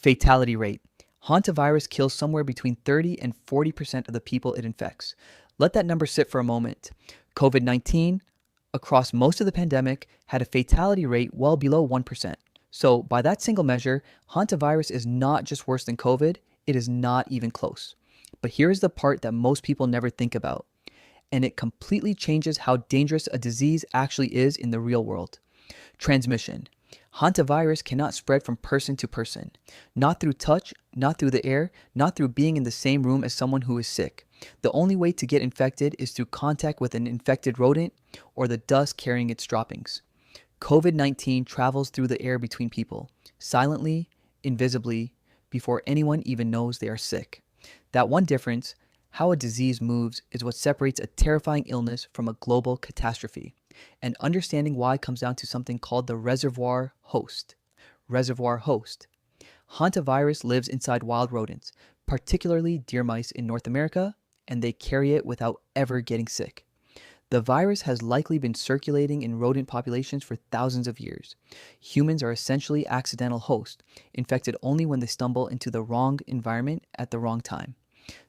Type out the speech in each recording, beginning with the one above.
Fatality rate. Hantavirus kills somewhere between 30 and 40% of the people it infects. Let that number sit for a moment. COVID-19, across most of the pandemic, had a fatality rate well below 1%. So, by that single measure, hantavirus is not just worse than COVID, it is not even close. But here is the part that most people never think about, and it completely changes how dangerous a disease actually is in the real world. Transmission. Hantavirus cannot spread from person to person. Not through touch, not through the air, not through being in the same room as someone who is sick. The only way to get infected is through contact with an infected rodent or the dust carrying its droppings. COVID-19 travels through the air between people, silently, invisibly, before anyone even knows they are sick. That one difference, how a disease moves, is what separates a terrifying illness from a global catastrophe. And understanding why comes down to something called the reservoir host. Reservoir host. Hantavirus lives inside wild rodents, particularly deer mice in North America, and they carry it without ever getting sick. The virus has likely been circulating in rodent populations for thousands of years. Humans are essentially accidental hosts, infected only when they stumble into the wrong environment at the wrong time.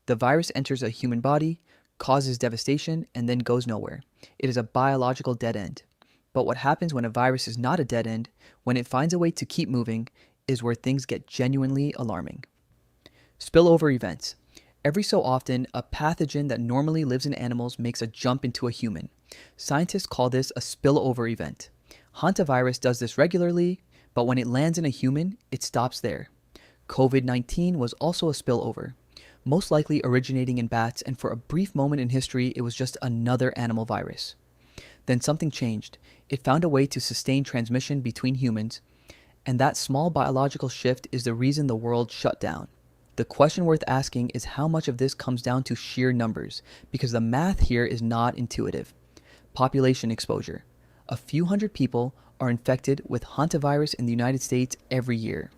The virus enters a human body, causes devastation, and then goes nowhere. It is a biological dead end. But what happens when a virus is not a dead end, when it finds a way to keep moving, is where things get genuinely alarming. Spillover events. Every so often, a pathogen that normally lives in animals makes a jump into a human. Scientists call this a spillover event. Hantavirus does this regularly, but when it lands in a human, it stops there. COVID-19 was also a spillover, most likely originating in bats, and for a brief moment in history, it was just another animal virus. Then something changed. It found a way to sustain transmission between humans, and that small biological shift is the reason the world shut down. The question worth asking is how much of this comes down to sheer numbers, because the math here is not intuitive. Population exposure. A few hundred people are infected with hantavirus in the United States every year.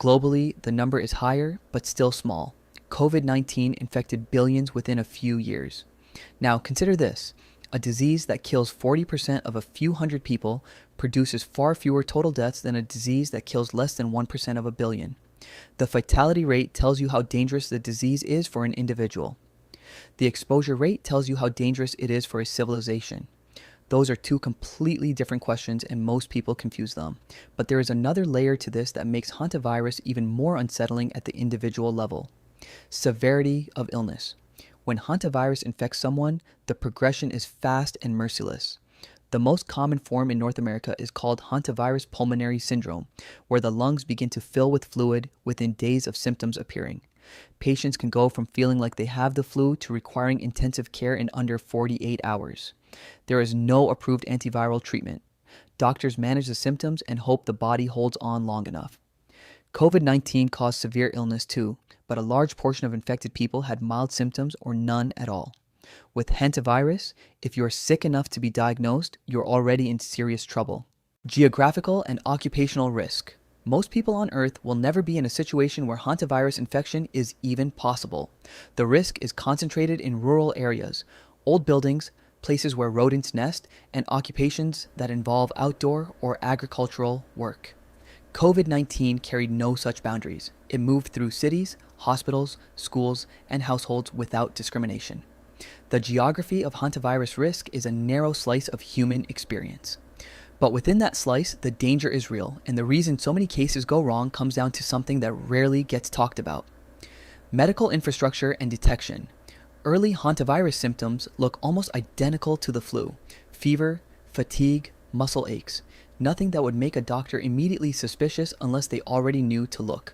Globally, the number is higher, but still small. COVID-19 infected billions within a few years. Now, consider this. A disease that kills 40% of a few hundred people produces far fewer total deaths than a disease that kills less than 1% of a billion. The fatality rate tells you how dangerous the disease is for an individual. The exposure rate tells you how dangerous it is for a civilization. Those are two completely different questions, and most people confuse them. But there is another layer to this that makes hantavirus even more unsettling at the individual level. Severity of illness. When hantavirus infects someone, the progression is fast and merciless. The most common form in North America is called Hantavirus Pulmonary Syndrome, where the lungs begin to fill with fluid within days of symptoms appearing. Patients can go from feeling like they have the flu to requiring intensive care in under 48 hours. There is no approved antiviral treatment. Doctors manage the symptoms and hope the body holds on long enough. COVID-19 caused severe illness too, but a large portion of infected people had mild symptoms or none at all. With hantavirus, if you're sick enough to be diagnosed, you're already in serious trouble. Geographical and occupational risk. Most people on Earth will never be in a situation where hantavirus infection is even possible. The risk is concentrated in rural areas, old buildings, places where rodents nest, and occupations that involve outdoor or agricultural work. COVID-19 carried no such boundaries. It moved through cities, hospitals, schools, and households without discrimination. The geography of hantavirus risk is a narrow slice of human experience. But within that slice, the danger is real, and the reason so many cases go wrong comes down to something that rarely gets talked about. Medical infrastructure and detection. Early hantavirus symptoms look almost identical to the flu: fever, fatigue, muscle aches. Nothing that would make a doctor immediately suspicious unless they already knew to look.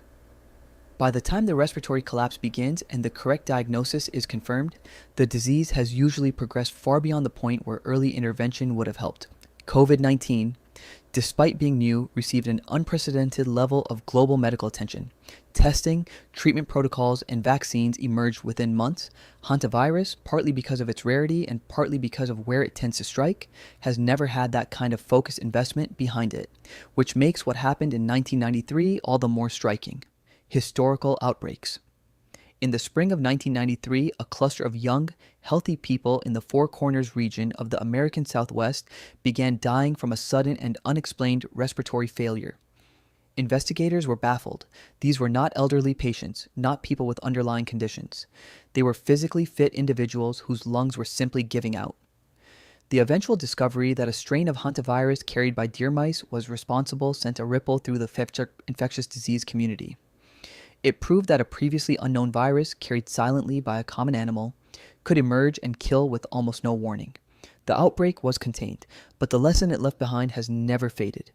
By the time the respiratory collapse begins and the correct diagnosis is confirmed, the disease has usually progressed far beyond the point where early intervention would have helped. COVID-19, despite being new, received an unprecedented level of global medical attention. Testing, treatment protocols, and vaccines emerged within months. Hantavirus, partly because of its rarity and partly because of where it tends to strike, has never had that kind of focused investment behind it, which makes what happened in 1993 all the more striking. Historical outbreaks. In the spring of 1993, a cluster of young, healthy people in the Four Corners region of the American Southwest began dying from a sudden and unexplained respiratory failure. Investigators were baffled. These were not elderly patients, not people with underlying conditions. They were physically fit individuals whose lungs were simply giving out. The eventual discovery that a strain of hantavirus carried by deer mice was responsible sent a ripple through the infectious disease community. It proved that a previously unknown virus carried silently by a common animal could emerge and kill with almost no warning. The outbreak was contained, but the lesson it left behind has never faded.